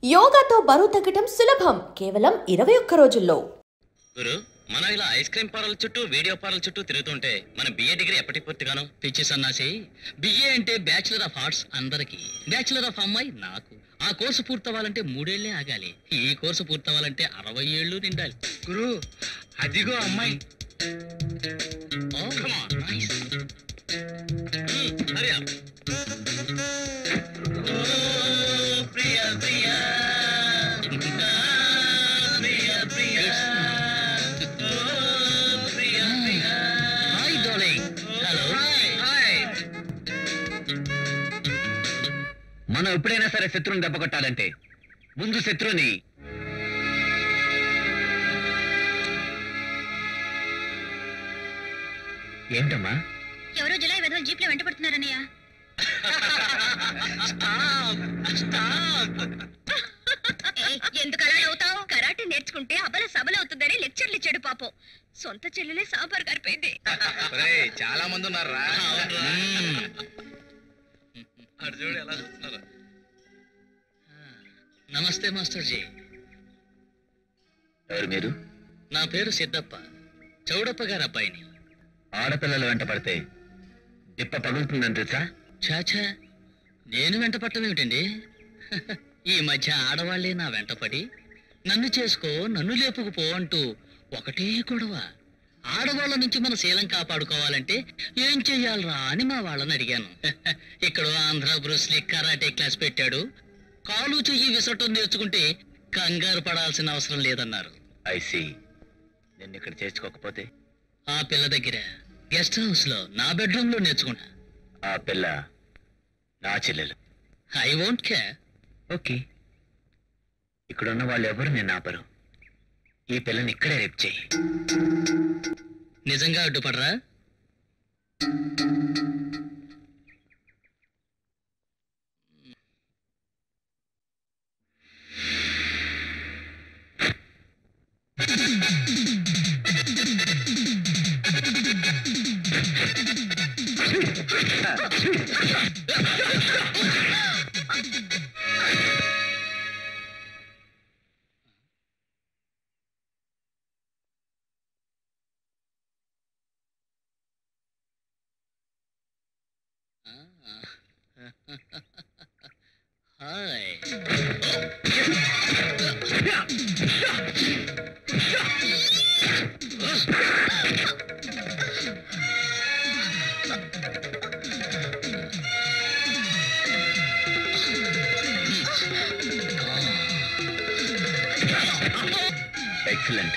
యోగాతో బరువు తగ్గటం సులభం కేవలం 21 రోజుల్లో. గురు, మనం ఇలా ఐస్ క్రీమ్ పార్లర్ చుట్టూ వీడియో పార్లర్ చుట్టూ తిరుగుతుంటే మన బిఏ డిగ్రీ ఎప్పటికి పూర్తిగాను? పిచ్చి సన్నాసి, బిఏ అంటే బ్యాచులర్ ఆఫ్ ఆర్ట్స్ అందరికి, బ్యాచులర్ ఆఫ్ అమ్మాయి నాకు. ఆ కోర్సు పూర్తవ్వాలంటే 3 ఏళ్లే ఆగాలి. ఈ కోర్సు పూర్తవ్వాలంటే 60 ఏళ్ళు నిండాలి. గురు, అదిగో అమ్మాయి. Oh, come on, nice. Hurry up. Oh, Priya, Priya. Priya, Priya. Oh, Priya, Priya. Hi, darling. Hello. Hi. మనం ఎప్పుడైనా సరే శత్రువుని దెబ్బ కొట్టాలంటే ముందు శత్రువుని ఏంటమ్మా? ఎవరో జులై వెధవలు జీప్ లో వెంట పడుతున్నారన్నయ్య. ఎందుకు అలా అవుతావు? కరాటే నేర్చుకుంటే అబల సబలవుతుందని లెక్చర్లు ఇచ్చాడు పాపం. సొంత చెల్లెలే సాంబార్ గారిపోయింది. చాలా మంది ఉన్నారా? చూడు ఎలా చూస్తున్నారు. నమస్తే మాస్టర్ జీ. ఎవరు మీరు? నా పేరు సిద్ధప్ప, చౌడప్ప గారి అబ్బాయిని. ఆడపిల్లలు వెంట పడితే డిప్ప పగులుతుందని తెలుసా? చాచా, నేను వెంట పట్టమేమిటండి? ఈ మధ్య ఆడవాళ్లే నా వెంటపడి నన్ను చేసుకో, నన్ను లేపుకుపో అంటూ ఒకటే గొడవ. ఆడవాళ్ళ నుంచి మన శీలం కాపాడుకోవాలంటే ఏం చెయ్యాలరా అని మా వాళ్ళని అడిగాను. ఇక్కడ ఆంధ్ర బ్రూస్లీ కరాటే క్లాస్ పెట్టాడు. కాలు చెయ్యి విసరటం నేర్చుకుంటే కంగారు పడాల్సిన అవసరం లేదన్నారు. ఐసి, నిన్ను ఇక్కడ చేర్చుకోకపోతే? ఆ పిల్ల దగ్గర గెస్ట్ హౌస్ లో నా బెడ్రూమ్ లో నేర్చుకున్నా. ఆ పిల్ల నా చెల్లెలు. I won't care. ఓకే, ఇక్కడున్న వాళ్ళు ఎవరు నేను ఆపరు. ఈ పిల్లని ఇక్కడే రేపు చెయ్యి. నిజంగా అడ్డుపడరా? హాయ్. ఎక్సలెంట్.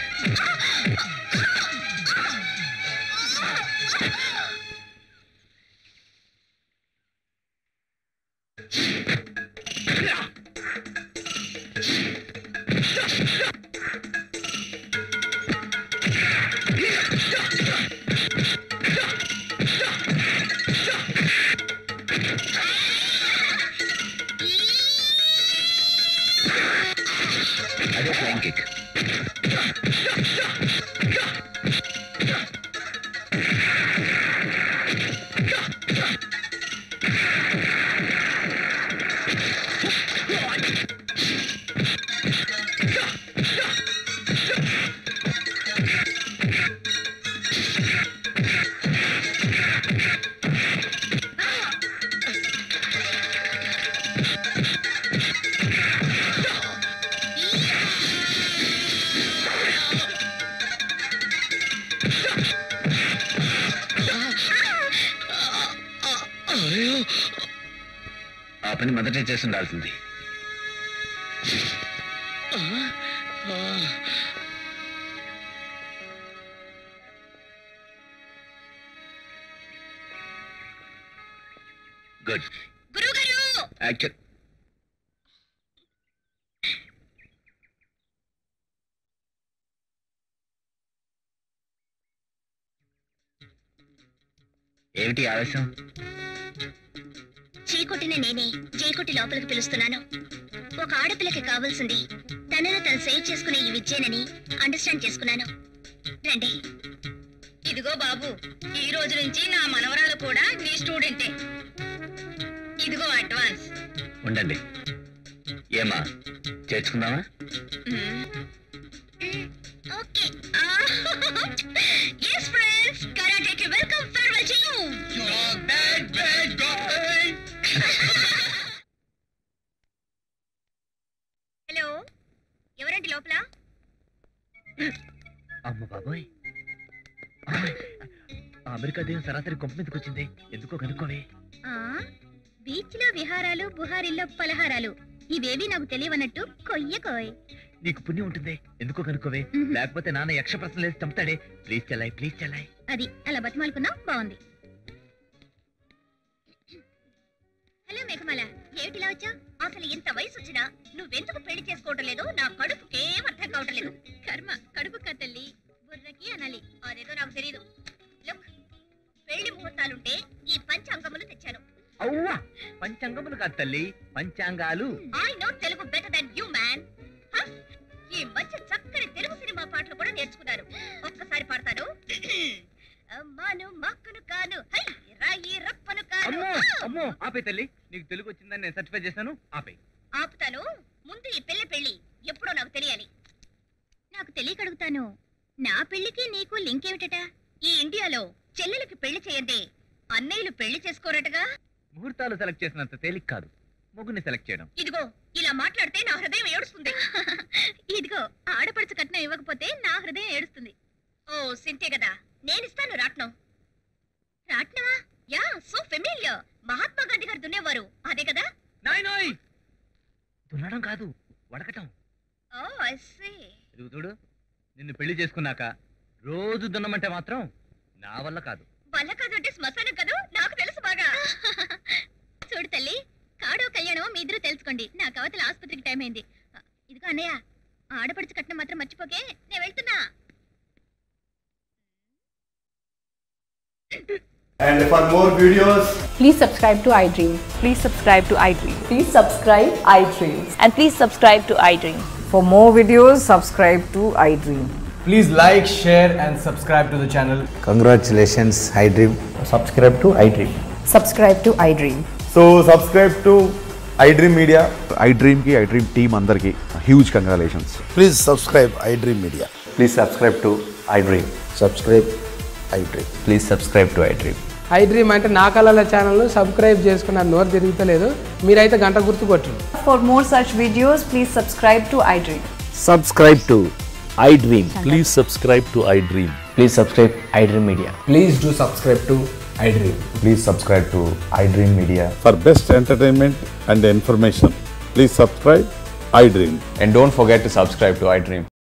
అదే ఫ్లైంగ్ కిక్. ఆ పని మొదటే చేసి ఉండాల్సింది. గుడ్. గురువుగారు, యాక్చువల్ ఏమిటి ఆవేశం? చీకొట్టిన నేనే జైకొట్టి లోపలికి పిలుస్తున్నాను. ఒక ఆడపిల్లకి కావాల్సింది తనను తను సేవ్ చేసుకునే ఈ విద్యేనని అండర్స్టాండ్ చేసుకున్నాను. రండి. ఇదిగో బాబు, ఈ రోజు నుంచి నా మనవరాలు కూడా నీ స్టూడెంటే. ఇదిగో అడ్వాన్స్. ఉండండి, ఏమా చేర్చుకుందామా? Okay. yes friends, karate ki welcome farewell to you. Hello, ఎవరండి లోపల? అమ్మ బాబోయ్, అమెరికా దేశం సరాసరి కొంప మీదకి వచ్చింది. ఎందుకో కనుక్కోవే. బీచ్ లో విహారాలు, బుహారీల్లో పలహారాలు ఇవేవి నాకు తెలియవన్నట్టు కొయ్యకోయ్. నీకు పుణ్యం ఉంటుంది, ఎందుకో కనుక్కోవే. లేకపోతే నాన్న యక్ష ప్రశ్నలు వేసి చంపుతాడే. ప్లీజ్ చెల్లాయి, ప్లీజ్ చెల్లాయి. అది అలా బతిమాలుకున్నావు, బాగుంది. హలో మేఘమాల, ఏమిటిలా వచ్చా? అసలు ఇంత వయసు వచ్చినా నువ్వెందుకు పెళ్లి చేసుకోవటం లేదు? నా కడుపుకేం అర్థం కావటం లేదు. కర్మ, కడుపు కథల్లి బుర్రకి అనాలి, అదేదో నాకు తెలియదు. లుక్, పెళ్లి ముహూర్తాలుంటే ఈ పంచాంగములు తెచ్చాను. అవ్వా, పంచాంగములు కాదు తల్లి, పంచాంగాలు. I know Telugu better than you man. ఈ మధ్య చక్కని తెలుగు సినిమా పాటలు కూడా నేర్చుకున్నారు. ఒక్కసారి పాడతాను. అమ్మాను మక్కను కాను, హై రాయి రప్పను కాను. అమ్మో అమ్మో, ఆపే తల్లి. నీకు తెలుగు వచ్చిందని నేను సర్టిఫై చేశాను, ఆపే. ఆపుతాను. ముందు ఈ పెళ్లి ఎప్పుడో నాకు తెలియాలి. నాకు తెలియక అడుగుతాను, నా పెళ్లికి నీకు లింక్ ఏమిటట? ఈ ఇండియాలో చెల్లెలకి పెళ్లి చేయండి, అన్నయ్యలు పెళ్లి చేసుకోరటగా. ముహూర్తాలు సెలెక్ట్ చేసినంత తేలిక కాదు మొగుని సెలెక్ట్ చేయడం. ఇదిగో, ఇలా మాట్లాడితే నా హృదయం ఏడుస్తుంది. ఇదిగో, ఆడపడుచు కట్నం ఇవ్వకపోతే నా హృదయం ఏడుస్తుంది. ఓ సింతే కదా, నేనిస్తాను రాట్నం. రాట్నమా? Yeah, so familiar. Mahatma Gandhi గారు దున్నేవారు, అదే కదా? నాయనోయ్, దున్నడం కాదు, వడకటం. Oh I see. ఇదిగో చూడు, నిన్ను పెళ్లి చేసుకున్నాక రోజు దున్నమంటే మాత్రం నా వల్ల కాదు. వల్ల కాదు అంటే శ్మశానం కదా, నాకు తెలుసు బాగా. చూడు తల్లి, కాడో కళ్యాణమో మీ ఇద్దరు తెలుసుకోండి. నాకు అవతల ఆసుపత్రికి టైం అయింది. ఇదిగో అన్నయ్య, ఆడపడుచు కట్నం మాత్రం మర్చిపోకే, నేను వెళ్తున్నా. And for more videos, Please subscribe to iDream. Please subscribe to iDream. Please subscribe iDreams. And please subscribe to iDream. For more videos, subscribe to iDream. please like, share and subscribe to the channel. Congratulations, iDream. Subscribe to iDream. Subscribe to iDream. So subscribe to iDream Media. iDream ki iDream team andarki huge congratulations. Please subscribe iDream Media. Please subscribe to iDream. Subscribe iDream. Please subscribe to iDream. iDream అంటే నా కళల ఛానల్ను subscribe చేసుకున్న నోరు తిరుగుతలేదు, మీరైతే గంట గుర్తు కొట్టండి. For more such videos, please subscribe to iDream. Subscribe to iDream. Please subscribe to iDream. Please subscribe iDream Media. Please do subscribe to iDream. Please subscribe to iDream Media. For best entertainment and information, please subscribe iDream. And don't forget to subscribe to iDream.